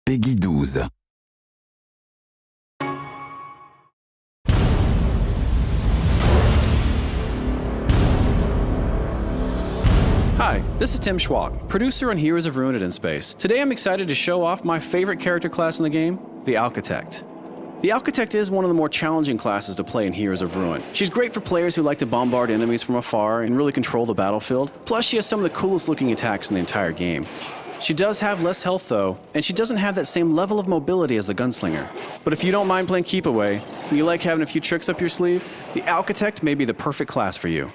Peggy 12. Hi, this is Tim Schwalk, producer on Heroes of Ruin in Space. Today I'm excited to show off my favorite character class in the game, the Architect. The Architect is one of the more challenging classes to play in Heroes of Ruin. She's great for players who like to bombard enemies from afar and really control the battlefield. Plus, she has some of the coolest looking attacks in the entire game. She does have less health though, and she doesn't have that same level of mobility as the Gunslinger. But if you don't mind playing keep away, and you like having a few tricks up your sleeve, the Architect may be the perfect class for you.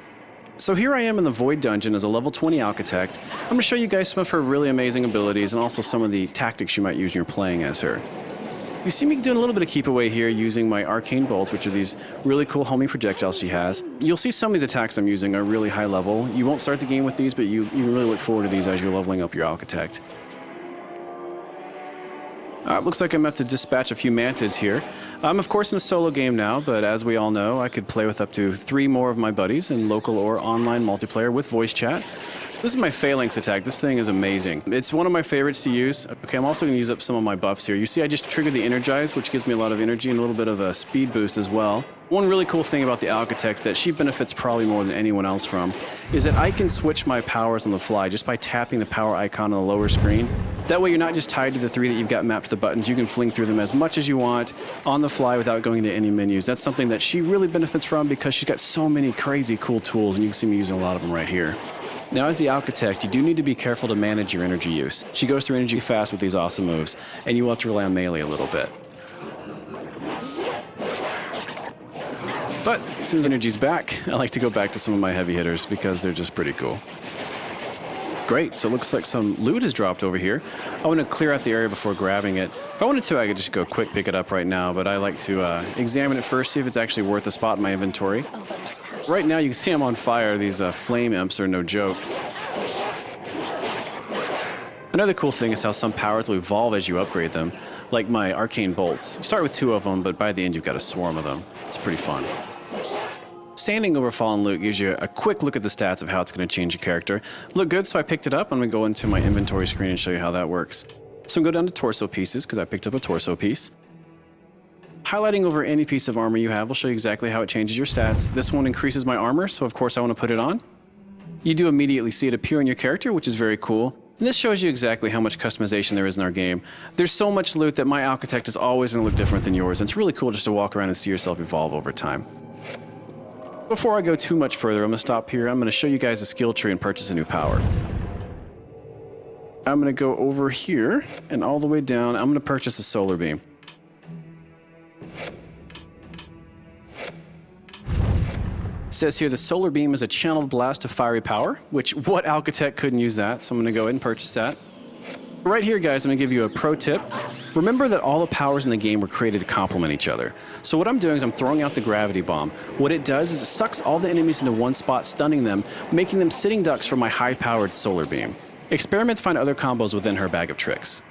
So here I am in the Void Dungeon as a level 20 Architect. I'm going to show you guys some of her really amazing abilities and also some of the tactics you might use when you're playing as her. You see me doing a little bit of keep away here using my arcane bolts, which are these really cool homing projectiles she has. You'll see some of these attacks I'm using are really high level. You won't start the game with these, but you really look forward to these as you're leveling up your Architect. It looks like I'm about to dispatch a few mantids here. I'm of course in a solo game now, but as we all know, I could play with up to 3 more of my buddies in local or online multiplayer with voice chat. This is my Phalanx attack. This thing is amazing. It's one of my favorites to use. Okay, I'm also going to use up some of my buffs here. You see I just triggered the Energize, which gives me a lot of energy and a little bit of a speed boost as well. One really cool thing about the Architect that she benefits probably more than anyone else from is that I can switch my powers on the fly just by tapping the power icon on the lower screen. That way you're not just tied to the 3 that you've got mapped to the buttons. You can fling through them as much as you want on the fly without going into any menus. That's something that she really benefits from because she's got so many crazy cool tools, and you can see me using a lot of them right here. Now, as the Architect, you do need to be careful to manage your energy use. She goes through energy fast with these awesome moves, and you will have to rely on melee a little bit. But as soon as energy's back, I like to go back to some of my heavy hitters because they're just pretty cool. Great, so it looks like some loot has dropped over here. I want to clear out the area before grabbing it. If I wanted to, I could just go quick pick it up right now, but I like to examine it first, see if it's actually worth a spot in my inventory. Right now you can see I'm on fire. These flame imps are no joke. Another cool thing is how some powers will evolve as you upgrade them, like my arcane bolts. You start with 2 of them, but by the end you've got a swarm of them. It's pretty fun. Standing over fallen loot gives you a quick look at the stats of how it's going to change your character. Look good, so I picked it up. I'm going to go into my inventory screen and show you how that works. So I'm going to go down to torso pieces because I picked up a torso piece. Highlighting over any piece of armor you have will show you exactly how it changes your stats. This one increases my armor, so of course I want to put it on. You do immediately see it appear on your character, which is very cool. And this shows you exactly how much customization there is in our game. There's so much loot that my Architect is always going to look different than yours, and it's really cool just to walk around and see yourself evolve over time. Before I go too much further, I'm going to stop here. I'm going to show you guys a skill tree and purchase a new power. I'm going to go over here and all the way down. I'm going to purchase a solar beam. It says here the solar beam is a channeled blast of fiery power, which what Architect couldn't use that, so I'm going to go ahead and purchase that. Right here, guys, I'm going to give you a pro tip. Remember that all the powers in the game were created to complement each other. So what I'm doing is I'm throwing out the gravity bomb. What it does is it sucks all the enemies into one spot, stunning them, making them sitting ducks for my high-powered solar beam. Experiment to find other combos within her bag of tricks.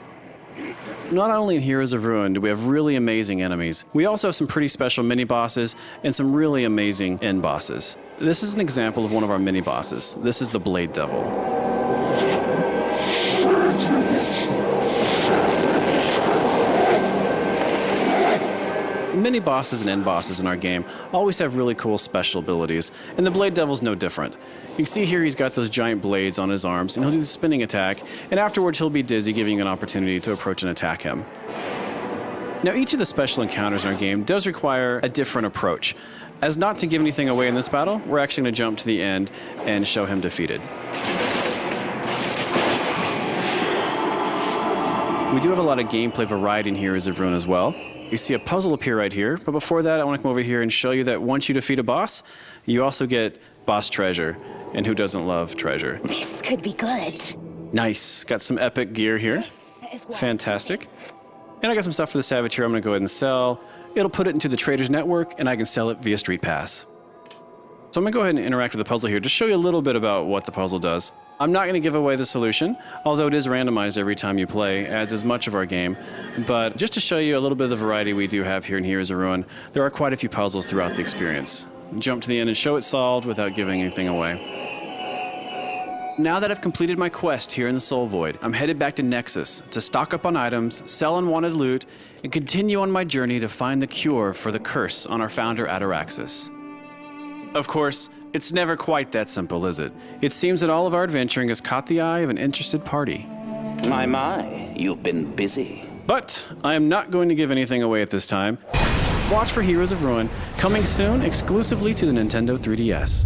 Not only in Heroes of Ruin do we have really amazing enemies, we also have some pretty special mini-bosses and some really amazing end bosses. This is an example of one of our mini-bosses. This is the Blade Devil. Mini bosses and end bosses in our game always have really cool special abilities, and the Blade Devil's no different. You can see here he's got those giant blades on his arms, and he'll do the spinning attack, and afterwards he'll be dizzy, giving you an opportunity to approach and attack him. Now each of the special encounters in our game does require a different approach. As not to give anything away in this battle, we're actually going to jump to the end and show him defeated. We do have a lot of gameplay variety in Heroes of Ruin as well. You see a puzzle appear right here, but before that I want to come over here and show you that once you defeat a boss, you also get boss treasure, and who doesn't love treasure? This could be good. Nice, got some epic gear here. Fantastic. And I got some stuff for the Savage here I'm going to go ahead and sell. It'll put it into the Traders Network, and I can sell it via Street Pass. So I'm going to go ahead and interact with the puzzle here, just show you a little bit about what the puzzle does. I'm not going to give away the solution, although it is randomized every time you play, as is much of our game. But just to show you a little bit of the variety we do have here in Heroes of Ruin, there are quite a few puzzles throughout the experience. Jump to the end and show it solved without giving anything away. Now that I've completed my quest here in the Soul Void, I'm headed back to Nexus to stock up on items, sell unwanted loot, and continue on my journey to find the cure for the curse on our founder Ataraxis. Of course, it's never quite that simple, is it? It seems that all of our adventuring has caught the eye of an interested party. My, you've been busy. But I am not going to give anything away at this time. Watch for Heroes of Ruin, coming soon exclusively to the Nintendo 3DS.